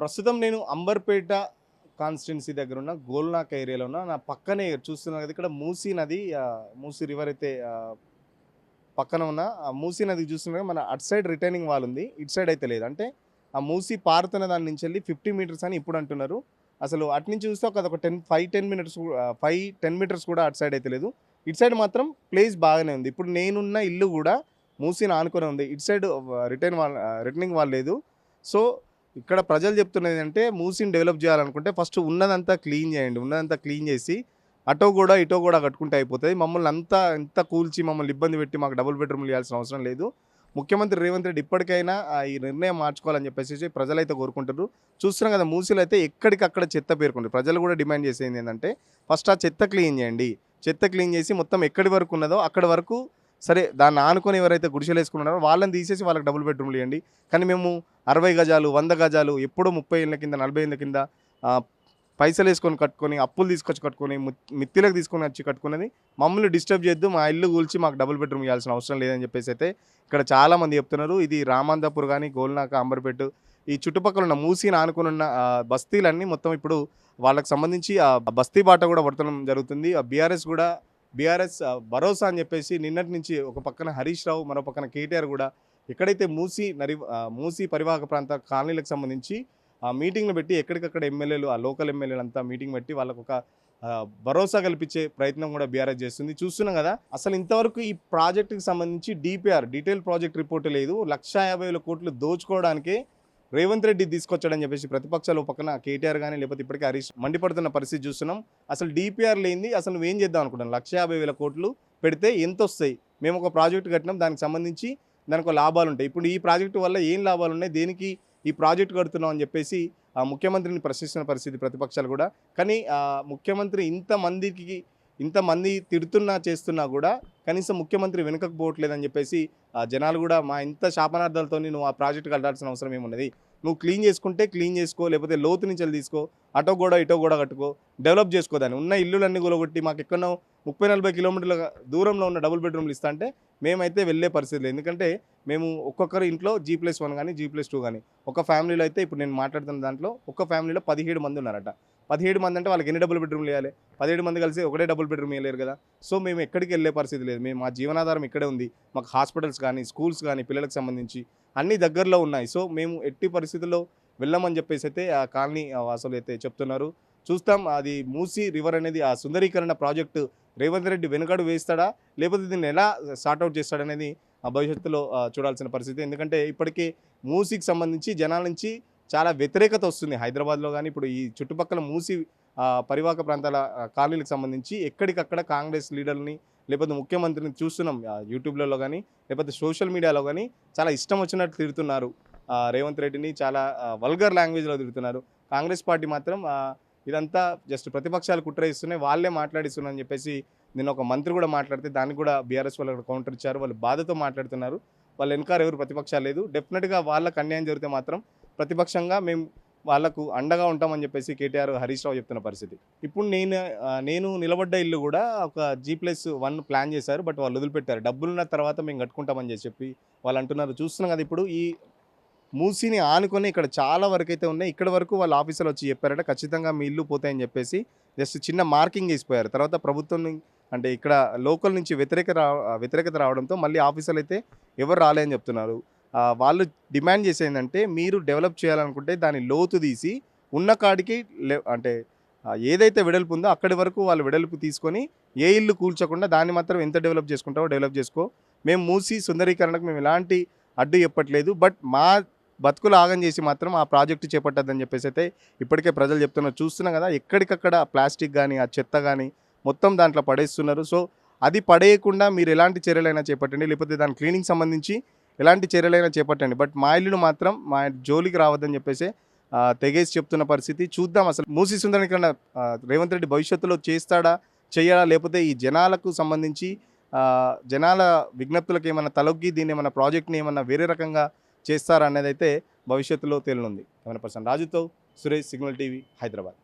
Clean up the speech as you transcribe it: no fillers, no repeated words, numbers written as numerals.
ప్రస్తుతం నేను అంబర్పేట కాన్స్టిట్యున్సీ దగ్గర ఉన్న గోల్నాక ఏరియాలో ఉన్న. నా పక్కనే చూస్తున్నారు కదా, ఇక్కడ మూసీ నది, మూసీ రివర్ అయితే పక్కన ఉన్న ఆ మూసీ నది చూస్తున్నారు. మన అటు సైడ్ రిటైనింగ్ వాల్ ఉంది, ఇటు సైడ్ అయితే లేదు. అంటే ఆ మూసీ పారుతున్న దాని నుంచి వెళ్ళి 50 మీటర్స్ అని ఇప్పుడు అంటున్నారు. అసలు అటు నుంచి చూస్తే ఒక 10 మినిట్స్, 5-10 మీటర్స్ కూడా అటు సైడ్ అయితే లేదు. ఇటు సైడ్ మాత్రం ప్లేస్ బాగానే ఉంది. ఇప్పుడు నేనున్న ఇల్లు కూడా మూసీని ఆనుకొని ఉంది. ఇటు సైడ్ రిటర్నింగ్ వాల్ లేదు. సో ఇక్కడ ప్రజలు చెప్తున్నది అంటే, మూసీని డెవలప్ చేయాలనుకుంటే ఫస్ట్ ఉన్నదంతా క్లీన్ చేయండి. ఉన్నదంతా క్లీన్ చేసి అటో కూడా ఇటో కూడా కట్టుకుంటే అయిపోతుంది. మమ్మల్ని అంతా ఇంత కూల్చి మమ్మల్ని ఇబ్బంది పెట్టి మాకు డబుల్ బెడ్రూమ్లు ఇవ్వాల్సిన అవసరం లేదు. ముఖ్యమంత్రి రేవంత్ రెడ్డి ఇప్పటికైనా ఈ నిర్ణయం మార్చుకోవాలని చెప్పేసి ప్రజలైతే కోరుకుంటారు. చూస్తున్నాం కదా, మూసీలో అయితే ఎక్కడికక్కడ చెత్త పేరుకుంటారు. ప్రజలు కూడా డిమాండ్ చేసేది ఏంటంటే, ఫస్ట్ ఆ చెత్త క్లీన్ చేయండి. చెత్త క్లీన్ చేసి మొత్తం ఎక్కడి వరకు ఉన్నదో అక్కడి వరకు, సరే దాన్ని ఆనుకొని ఎవరైతే గుడిసెలు వేసుకున్నారో వాళ్ళని తీసేసి వాళ్ళకి డబుల్ బెడ్రూమ్లు ఇవ్వండి. కానీ మేము 60 గజాలు, 100 గజాలు, ఎప్పుడో 30 ఏళ్ళ కింద, 40 ఏళ్ళ కింద పైసలు వేసుకొని కట్టుకొని, అప్పులు తీసుకొచ్చి కట్టుకొని, మిత్తిలకు తీసుకొని వచ్చి కట్టుకున్నది మమ్మల్ని డిస్టర్బ్ చేయొద్దు, మా ఇల్లు కూల్చి మాకు డబుల్ బెడ్రూమ్ ఇవ్వాల్సిన అవసరం లేదని చెప్పేసి అయితే ఇక్కడ చాలామంది చెప్తున్నారు. ఇది రామాందాపూర్ కానీ, గోల్నాక, అంబర్పేట, ఈ చుట్టుపక్కల ఉన్న మూసీని ఆనుకుని ఉన్న బస్తీలన్నీ మొత్తం ఇప్పుడు వాళ్ళకి సంబంధించి ఆ బస్తీ బాట కూడా పడతడం జరుగుతుంది. ఆ బీఆర్ఎస్ భరోసా అని చెప్పేసి నిన్నటి నుంచి ఒక పక్కన హరీష్ రావు, మరో పక్కన కేటీఆర్ కూడా ఎక్కడైతే మూసీ పరివాహక ప్రాంత కాలనీలకు సంబంధించి మీటింగ్లు పెట్టి ఎక్కడికక్కడ ఎమ్మెల్యేలు, ఆ లోకల్ ఎమ్మెల్యేలు అంతా మీటింగ్ పెట్టి వాళ్ళకు ఒక భరోసా కల్పించే ప్రయత్నం కూడా బీఆర్ఎస్ చేస్తుంది. చూస్తున్నాం కదా, అసలు ఇంతవరకు ఈ ప్రాజెక్టుకి సంబంధించి డీటెయిల్ ప్రాజెక్ట్ రిపోర్ట్ లేదు. 1,50,000 కోట్లు దోచుకోవడానికే రేవంత్ రెడ్డి తీసుకొచ్చాడని చెప్పేసి ప్రతిపక్షాలు పక్కన కేటీఆర్ కానీ, లేకపోతే ఇప్పటికే హరీష్ మండిపడుతున్న పరిస్థితి చూస్తున్నాం. అసలు డిపిఆర్ లేనిది అసలు నువ్వేం చేద్దాం అనుకుంటాను? 1,50,000 కోట్లు పెడితే ఎంత వస్తాయి? మేము ఒక ప్రాజెక్టు కట్టినాం, దానికి సంబంధించి దానికి లాభాలు ఉంటాయి. ఇప్పుడు ఈ ప్రాజెక్టు వల్ల ఏం లాభాలు ఉన్నాయి, దేనికి ఈ ప్రాజెక్టు కడుతున్నాం అని చెప్పేసి ముఖ్యమంత్రిని ప్రశ్నిస్తున్న పరిస్థితి ప్రతిపక్షాలు కూడా. కానీ ముఖ్యమంత్రి ఇంతమంది తిడుతున్నా చేస్తున్నా కూడా కనీసం ముఖ్యమంత్రి వెనుకకు పోవట్లేదని చెప్పేసి జనాలు కూడా, మా ఇంత శాపనార్థాలతో నువ్వు ఆ ప్రాజెక్టు కట్టాల్సిన అవసరం ఏమున్నది? నువ్వు క్లీన్ చేసుకుంటే క్లీన్ చేసుకో, లేకపోతే లోతు నుంచి తీసుకో, అటో కూడా ఇటో కూడా కట్టుకో, డెవలప్ చేసుకోదాన్ని. ఉన్న ఇల్లులన్నీ కూలగొట్టి మాకు ఎక్కడో 30-40 కిలోమీటర్ల దూరంలో ఉన్న డబుల్ బెడ్రూమ్లు ఇస్తా అంటే మేమైతే వెళ్ళే పరిస్థితి లేదు. ఎందుకంటే మేము ఒక్కొక్కరు ఇంట్లో G+1 కానీ, G+2 కానీ, ఒక ఫ్యామిలీలో అయితే ఇప్పుడు నేను మాట్లాడుతున్న దాంట్లో ఒక ఫ్యామిలీలో 17 మంది ఉన్నారట. 17 మంది అంటే వాళ్ళకి ఎన్ని డబుల్ బెడ్రూమ్లు ఇవ్వాలి? 17 మంది కలిసి ఒకటే డబుల్ బెడ్రూమ్ ఇవ్వలేరు కదా. సో మేము ఎక్కడికి వెళ్ళే పరిస్థితి లేదు. మా జీవనాధారం ఇక్కడే ఉంది. మాకు హాస్పిటల్స్ కానీ, స్కూల్స్ కానీ, పిల్లలకు సంబంధించి అన్నీ దగ్గరలో ఉన్నాయి. సో మేము ఎట్టి పరిస్థితుల్లో వెళ్ళమని చెప్పేసి అయితే ఆ కాలనీ వాసులు అయితే చెప్తున్నారు. చూస్తాం, అది మూసీ రివర్ అనేది ఆ సుందరీకరణ ప్రాజెక్టు రేవంత్ రెడ్డి వెనుకడు వేస్తాడా, లేకపోతే దీన్ని ఎలా సార్ట్అవుట్ చేస్తాడనేది ఆ భవిష్యత్తులో చూడాల్సిన పరిస్థితి. ఎందుకంటే ఇప్పటికే మూసీకి సంబంధించి జనాల నుంచి చాలా వ్యతిరేకత వస్తుంది హైదరాబాద్లో కానీ, ఇప్పుడు ఈ చుట్టుపక్కల మూసీ పరివాహక ప్రాంతాల కాలనీలకు సంబంధించి ఎక్కడికక్కడ కాంగ్రెస్ లీడర్ని, లేకపోతే ముఖ్యమంత్రిని చూస్తున్నాం. యూట్యూబ్లలో కానీ, లేకపోతే సోషల్ మీడియాలో కానీ చాలా ఇష్టం వచ్చినట్టు తిడుతున్నారు. రేవంత్ రెడ్డిని చాలా వల్గర్ లాంగ్వేజ్లో తిడుతున్నారు. కాంగ్రెస్ పార్టీ మాత్రం ఇదంతా జస్ట్ ప్రతిపక్షాలు కుట్ర ఇస్తున్నాయి, వాళ్ళే మాట్లాడిస్తున్నారని చెప్పేసి నిన్న ఒక మంత్రి కూడా మాట్లాడితే దానికి కూడా బీఆర్ఎస్ వాళ్ళు కౌంటర్ ఇచ్చారు. వాళ్ళు బాధతో మాట్లాడుతున్నారు. వాళ్ళు వెనకాల ఎవరు ప్రతిపక్షాలు లేదు. డెఫినెట్గా వాళ్ళకు అన్యాయం జరిగితే మాత్రం ప్రతిపక్షంగా మేము వాళ్ళకు అండగా ఉంటామని చెప్పేసి కేటీఆర్, హరీష్ రావు చెప్తున్న పరిస్థితి. ఇప్పుడు నేను నిలబడ్డ ఇల్లు కూడా ఒక G+1 ప్లాన్ చేశారు. బట్ వాళ్ళు వదిలిపెట్టారు. డబ్బులున్న తర్వాత మేము కట్టుకుంటామని చెప్పి వాళ్ళు అంటున్నారు. చూస్తున్నాం కదా, ఇప్పుడు ఈ మూసీని ఆనుకొని ఇక్కడ చాలా వరకు అయితే ఉన్నాయి. ఇక్కడ వరకు వాళ్ళ ఆఫీసర్లు వచ్చి చెప్పారట, ఖచ్చితంగా మీ ఇల్లు పోతాయని చెప్పేసి జస్ట్ చిన్న మార్కింగ్ వేసిపోయారు. తర్వాత ప్రభుత్వం అంటే ఇక్కడ లోకల్ నుంచి వ్యతిరేకత రావడంతో మళ్ళీ ఆఫీసర్లు అయితే ఎవరు రాలేదని చెప్తున్నారు. వాళ్ళు డిమాండ్ చేసేందంటే, మీరు డెవలప్ చేయాలనుకుంటే దాని లోతు తీసి ఉన్న కాడికి అంటే ఏదైతే వెడల్పు ఉందో అక్కడి వరకు వాళ్ళు వెడల్పు తీసుకొని ఏ ఇల్లు కూల్చకుండా దాన్ని మాత్రం ఎంత డెవలప్ చేసుకుంటావో డెవలప్ చేసుకో. మేము మూసీ సుందరీకరణకు మేము ఎలాంటి అడ్డు చెప్పట్లేదు. బట్ మా బతుకులు ఆగం చేసి మాత్రం ఆ ప్రాజెక్టు చేపట్టద్దని చెప్పేసి అయితే ఇప్పటికే ప్రజలు చెప్తున్నారు. చూస్తున్నాం కదా, ఎక్కడికక్కడ ప్లాస్టిక్ కానీ, ఆ చెత్త కానీ మొత్తం దాంట్లో పడేస్తున్నారు. సో అది పడేయకుండా మీరు ఎలాంటి చర్యలైనా చేపట్టండి, లేకపోతే దాని క్లీనింగ్ సంబంధించి ఎలాంటి చర్యలైనా చేపట్టండి. బట్ మా ఇల్లును మాత్రం మా జోలికి రావద్దని చెప్పేసి తెగేసి చెప్తున్న పరిస్థితి. చూద్దాం అసలు మూసీ సుందరీకరణ రేవంత్ రెడ్డి భవిష్యత్తులో చేస్తాడా, చేయడా, లేకపోతే ఈ జనాలకు సంబంధించి జనాల విజ్ఞప్తులకు ఏమైనా తలొగ్గి దీన్ని ఏమైనా ప్రాజెక్ట్ని ఏమన్నా వేరే రకంగా చేస్తారా అనేది అయితే భవిష్యత్తులో తేలనుంది. కెమెరా పర్సన్ రాజుతో సురేష్, సిగ్నల్ టీవీ, హైదరాబాద్.